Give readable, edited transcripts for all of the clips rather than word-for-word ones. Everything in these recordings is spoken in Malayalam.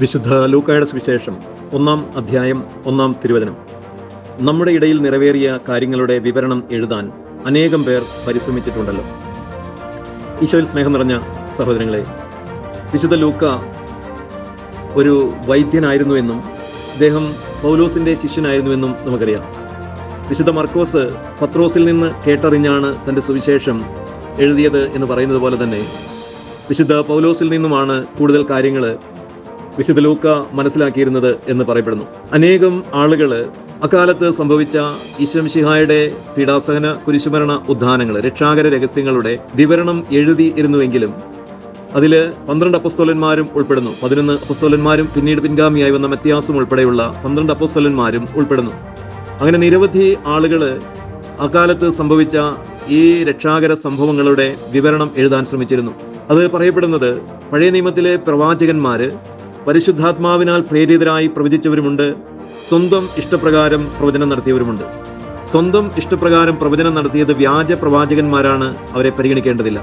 വിശുദ്ധ ലൂക്കായുടെ സുവിശേഷം 1-ാം അധ്യായം 1-ാം തിരുവചനം. നമ്മുടെ ഇടയിൽ നിറവേറിയ കാര്യങ്ങളുടെ വിവരണം എഴുതാൻ അനേകം പേർ പരിശ്രമിച്ചിട്ടുണ്ടല്ലോ. ഈശോയിൽ സ്നേഹം നിറഞ്ഞ സഹോദരങ്ങളെ, വിശുദ്ധ ലൂക്ക ഒരു വൈദ്യനായിരുന്നുവെന്നും അദ്ദേഹം പൗലോസിന്റെ ശിഷ്യനായിരുന്നുവെന്നും നമുക്കറിയാം. വിശുദ്ധ മർക്കോസ് പത്രോസിൽ നിന്ന് കേട്ടറിഞ്ഞാണ് തൻ്റെ സുവിശേഷം എഴുതിയത് എന്ന് പറയുന്നത് പോലെ തന്നെ വിശുദ്ധ പൗലോസിൽ നിന്നുമാണ് കൂടുതൽ കാര്യങ്ങൾ വിശുദ്ധ ലൂക്ക മനസ്സിലാക്കിയിരുന്നത് എന്ന് പറയപ്പെടുന്നു. അനേകം ആളുകൾ അക്കാലത്ത് സംഭവിച്ച ഈശോമിശിഹായുടെ പീഡാസഹന, കുരിശുമരണ, ഉദ്ധാനങ്ങൾ, രക്ഷാകര രഹസ്യങ്ങളുടെ വിവരണം എഴുതിയിരുന്നുവെങ്കിലും അതിൽ 12 അപ്പോസ്തലന്മാരും ഉൾപ്പെടുന്നു. 11 അപ്പോസ്തലന്മാരും പിന്നീട് പിൻഗാമിയായി വന്ന മത്യാസും ഉൾപ്പെടെയുള്ള 12 അപ്പോസ്തലന്മാരും ഉൾപ്പെടുന്നു. അങ്ങനെ നിരവധി ആളുകൾ അക്കാലത്ത് സംഭവിച്ച ഈ രക്ഷാകര സംഭവങ്ങളുടെ വിവരണം എഴുതാൻ ശ്രമിച്ചിരുന്നു. അത് പറയപ്പെടുന്നത് പഴയ നിയമത്തിലെ പ്രവാചകന്മാര് പരിശുദ്ധാത്മാവിനാൽ പ്രേരിതരായി പ്രവചിച്ചവരുമുണ്ട്, സ്വന്തം ഇഷ്ടപ്രകാരം പ്രവചനം നടത്തിയവരുമുണ്ട്. സ്വന്തം ഇഷ്ടപ്രകാരം പ്രവചനം നടത്തിയത് വ്യാജ പ്രവാചകന്മാരാണ്, അവരെ പരിഗണിക്കേണ്ടതില്ല.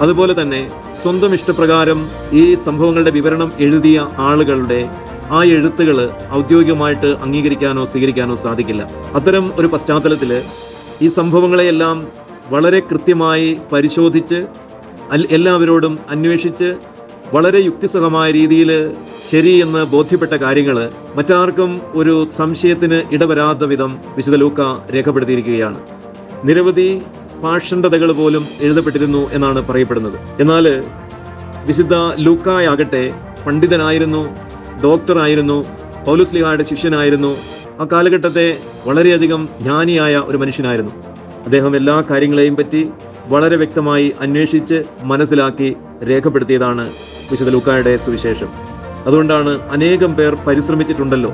അതുപോലെ തന്നെ സ്വന്തം ഇഷ്ടപ്രകാരം ഈ സംഭവങ്ങളുടെ വിവരണം എഴുതിയ ആളുകളുടെ ആ എഴുത്തുകൾ ഔദ്യോഗികമായിട്ട് അംഗീകരിക്കാനോ സ്വീകരിക്കാനോ സാധിക്കില്ല. അത്തരം ഒരു പശ്ചാത്തലത്തിൽ ഈ സംഭവങ്ങളെയെല്ലാം വളരെ കൃത്യമായി പരിശോധിച്ച് എല്ലാവരോടും അന്വേഷിച്ച് വളരെ യുക്തിസഹമായ രീതിയിൽ ശരിയെന്ന് ബോധ്യപ്പെട്ട കാര്യങ്ങൾ മറ്റാർക്കും ഒരു സംശയത്തിന് ഇടവരാത്ത വിധം വിശുദ്ധ ലൂക്ക രേഖപ്പെടുത്തിയിരിക്കുകയാണ്. നിരവധി പാഷണ്ഡതകൾ പോലും എഴുതപ്പെട്ടിരുന്നു എന്നാണ് പറയപ്പെടുന്നത്. എന്നാൽ വിശുദ്ധ ലൂക്കായാകട്ടെ പണ്ഡിതനായിരുന്നു, ഡോക്ടറായിരുന്നു, പൗലോസ്ലീഹായുടെ ശിഷ്യനായിരുന്നു. ആ കാലഘട്ടത്തെ വളരെയധികം ജ്ഞാനിയായ ഒരു മനുഷ്യനായിരുന്നു. അദ്ദേഹം എല്ലാ കാര്യങ്ങളെയും പറ്റി വളരെ വ്യക്തമായി അന്വേഷിച്ച് മനസ്സിലാക്കി രേഖപ്പെടുത്തിയതാണ് വിശുദ്ധ ലൂക്കായുടെ സുവിശേഷം. അതുകൊണ്ടാണ് അനേകം പേർ പരിശ്രമിച്ചിട്ടുണ്ടല്ലോ,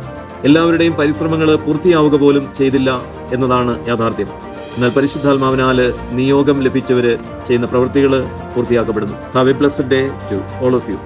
എല്ലാവരുടെയും പരിശ്രമങ്ങൾ പൂർത്തിയാവുക പോലും ചെയ്തില്ല എന്നതാണ് യാഥാർത്ഥ്യം. എന്നാൽ പരിശുദ്ധാത്മാവിനാൽ നിയോഗം ലഭിച്ചവർ ചെയ്യുന്ന പ്രവൃത്തികൾ പൂർത്തിയാക്കപ്പെടുന്നു. Have a blessed day to all of U.